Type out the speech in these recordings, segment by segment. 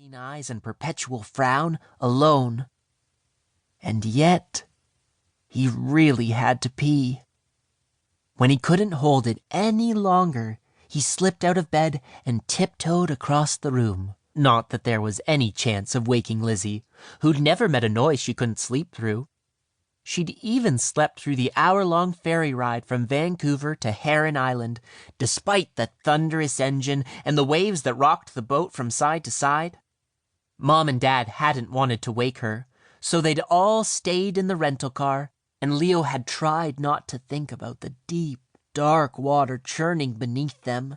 green eyes and perpetual frown, alone. And yet, he really had to pee. When he couldn't hold it any longer, he slipped out of bed and tiptoed across the room. Not that there was any chance of waking Lizzie, who'd never met a noise she couldn't sleep through. She'd even slept through the hour-long ferry ride from Vancouver to Heron Island, despite the thunderous engine and the waves that rocked the boat from side to side. Mom and Dad hadn't wanted to wake her, so they'd all stayed in the rental car, and Leo had tried not to think about the deep, dark water churning beneath them.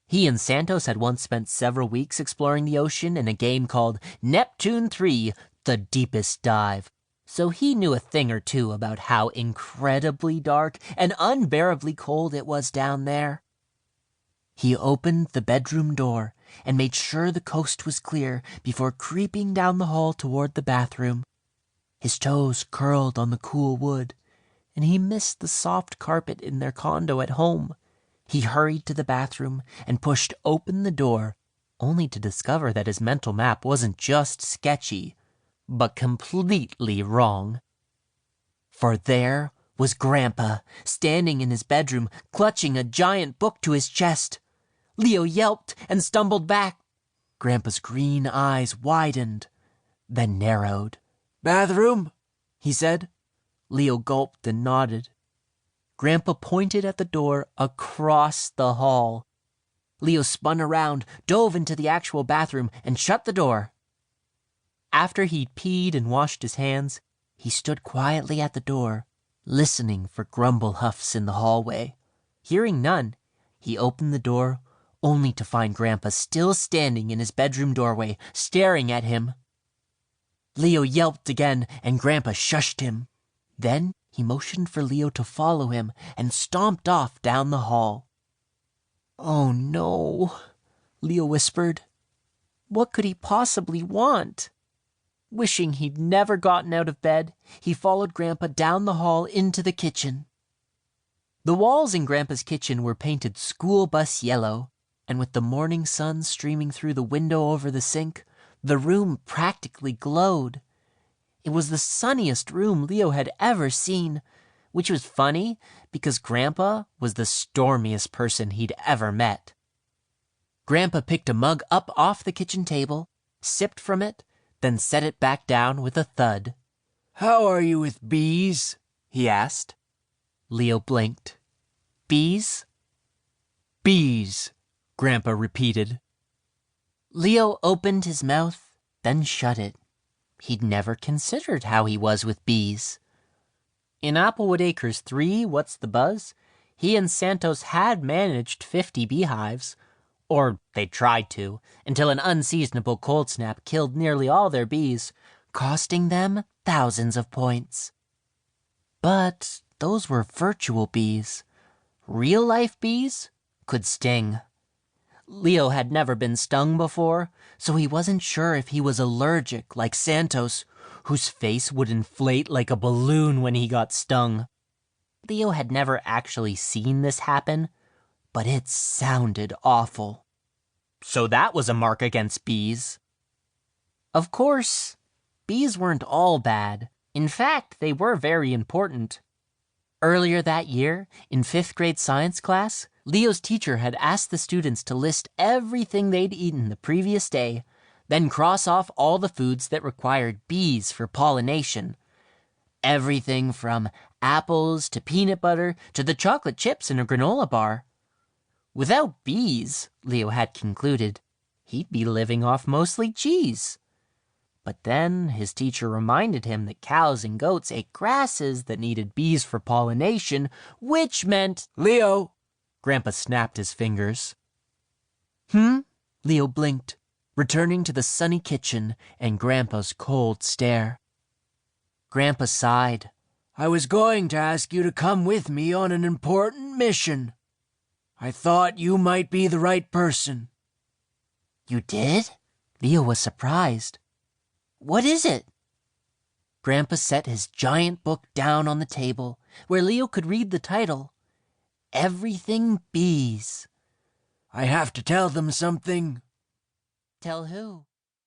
He and Santos had once spent several weeks exploring the ocean in a game called Neptune 3, The Deepest Dive, so he knew a thing or two about how incredibly dark and unbearably cold it was down there. He opened the bedroom door and made sure the coast was clear before creeping down the hall toward the bathroom. His toes curled on the cool wood, and he missed the soft carpet in their condo at home. He hurried to the bathroom and pushed open the door, only to discover that his mental map wasn't just sketchy, but completely wrong. For there was Grandpa, standing in his bedroom, clutching a giant book to his chest. Leo yelped and stumbled back. Grandpa's green eyes widened, then narrowed. "Bathroom?" he said. Leo gulped and nodded. Grandpa pointed at the door across the hall. Leo spun around, dove into the actual bathroom, and shut the door. After he'd peed and washed his hands, he stood quietly at the door, listening for grumble huffs in the hallway. Hearing none, he opened the door, only to find Grandpa still standing in his bedroom doorway, staring at him. Leo yelped again, and Grandpa shushed him. Then he motioned for Leo to follow him and stomped off down the hall. "Oh no," Leo whispered. What could he possibly want? Wishing he'd never gotten out of bed, he followed Grandpa down the hall into the kitchen. The walls in Grandpa's kitchen were painted school bus yellow, and with the morning sun streaming through the window over the sink, the room practically glowed. It was the sunniest room Leo had ever seen, which was funny because Grandpa was the stormiest person he'd ever met. Grandpa picked a mug up off the kitchen table, sipped from it, then set it back down with a thud. "How are you with bees?" he asked. Leo blinked. "Bees?" "Bees," Grandpa repeated. Leo opened his mouth, then shut it. He'd never considered how he was with bees. In Applewood Acres 3, What's the Buzz, he and Santos had managed 50 beehives, or they tried to, until an unseasonable cold snap killed nearly all their bees, costing them thousands of points. But those were virtual bees. Real-life bees could sting. Leo had never been stung before, so he wasn't sure if he was allergic like Santos, whose face would inflate like a balloon when he got stung. Leo had never actually seen this happen, but it sounded awful. So that was a mark against bees. Of course, bees weren't all bad. In fact, they were very important. Earlier that year, in 5th grade science class, Leo's teacher had asked the students to list everything they'd eaten the previous day, then cross off all the foods that required bees for pollination. Everything from apples to peanut butter to the chocolate chips in a granola bar. Without bees, Leo had concluded, he'd be living off mostly cheese. But then his teacher reminded him that cows and goats ate grasses that needed bees for pollination, which meant... "Leo!" Grandpa snapped his fingers. Leo blinked, returning to the sunny kitchen and Grandpa's cold stare. Grandpa sighed. "I was going to ask you to come with me on an important mission. I thought you might be the right person." "You did?" Leo was surprised. "What is it?" Grandpa set his giant book down on the table, where Leo could read the title. Everything Bees. "I have to tell them something." "Tell who?"